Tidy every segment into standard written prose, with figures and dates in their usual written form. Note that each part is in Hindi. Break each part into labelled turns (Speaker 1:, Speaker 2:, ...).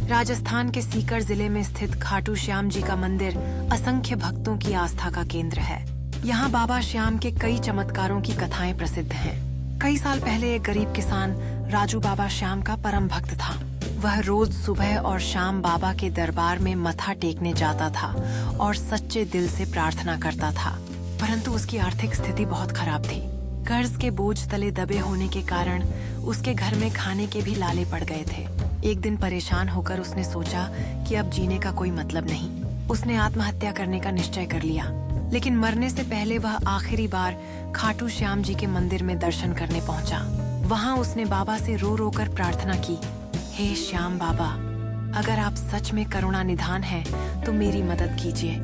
Speaker 1: राजस्थान के सीकर जिले में स्थित खाटू श्याम जी का मंदिर असंख्य भक्तों की आस्था का केंद्र है। यहाँ बाबा श्याम के कई चमत्कारों की कथाएं प्रसिद्ध हैं। कई साल पहले एक गरीब किसान राजू बाबा श्याम का परम भक्त था। वह रोज सुबह और शाम बाबा के दरबार में मत्था टेकने जाता था और सच्चे दिल से प्रार्थना करता था, परंतु उसकी आर्थिक स्थिति बहुत खराब थी। कर्ज के बोझ तले दबे होने के कारण उसके घर में खाने के भी लाले पड़ गए थे। एक दिन परेशान होकर उसने सोचा कि अब जीने का कोई मतलब नहीं। उसने आत्महत्या करने का निश्चय कर लिया, लेकिन मरने से पहले वह आखिरी बार खाटू श्याम जी के मंदिर में दर्शन करने पहुंचा। वहां उसने बाबा से रो रो कर प्रार्थना की, हे श्याम बाबा, अगर आप सच में करुणा निधान हैं तो मेरी मदद कीजिए,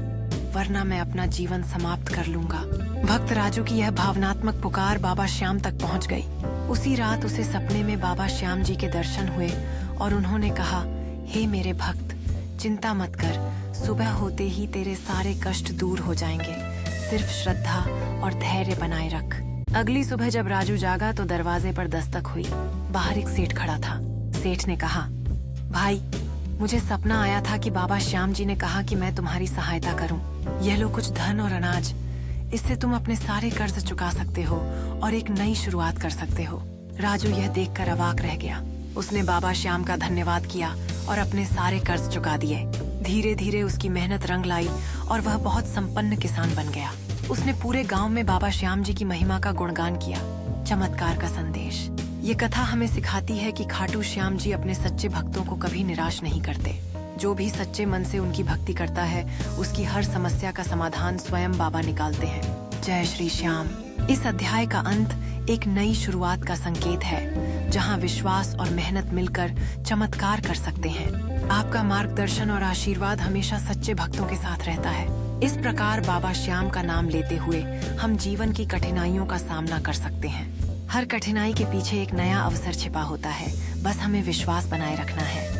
Speaker 1: वरना मैं अपना जीवन समाप्त कर लूंगा। भक्त राजू की यह भावनात्मक पुकार बाबा श्याम तक पहुंच गई। उसी रात उसे सपने में बाबा श्याम जी के दर्शन हुए और उन्होंने कहा, हे मेरे भक्त, चिंता मत कर, सुबह होते ही तेरे सारे कष्ट दूर हो जाएंगे, सिर्फ श्रद्धा और धैर्य बनाए रख। अगली सुबह जब राजू जागा तो दरवाजे पर दस्तक हुई। बाहर एक सेठ खड़ा था। सेठ ने कहा, भाई, मुझे सपना आया था कि बाबा श्याम जी ने कहा कि मैं तुम्हारी सहायता करूं। यह लो कुछ धन और अनाज, इससे तुम अपने सारे कर्ज चुका सकते हो और एक नई शुरुआत कर सकते हो। राजू यह देखकर अवाक रह गया। उसने बाबा श्याम का धन्यवाद किया और अपने सारे कर्ज चुका दिए। धीरे धीरे उसकी मेहनत रंग लाई और वह बहुत संपन्न किसान बन गया। उसने पूरे गांव में बाबा श्याम जी की महिमा का गुणगान किया। चमत्कार का संदेश। ये कथा हमें सिखाती है कि खाटू श्याम जी अपने सच्चे भक्तों को कभी निराश नहीं करते। जो भी सच्चे मन से उनकी भक्ति करता है, उसकी हर समस्या का समाधान स्वयं बाबा निकालते हैं। जय श्री श्याम। इस अध्याय का अंत एक नई शुरुआत का संकेत है, जहां विश्वास और मेहनत मिलकर चमत्कार कर सकते हैं। आपका मार्गदर्शन और आशीर्वाद हमेशा सच्चे भक्तों के साथ रहता है। इस प्रकार बाबा श्याम का नाम लेते हुए हम जीवन की कठिनाइयों का सामना कर सकते हैं। हर कठिनाई के पीछे एक नया अवसर छिपा होता है, बस हमें विश्वास बनाए रखना है।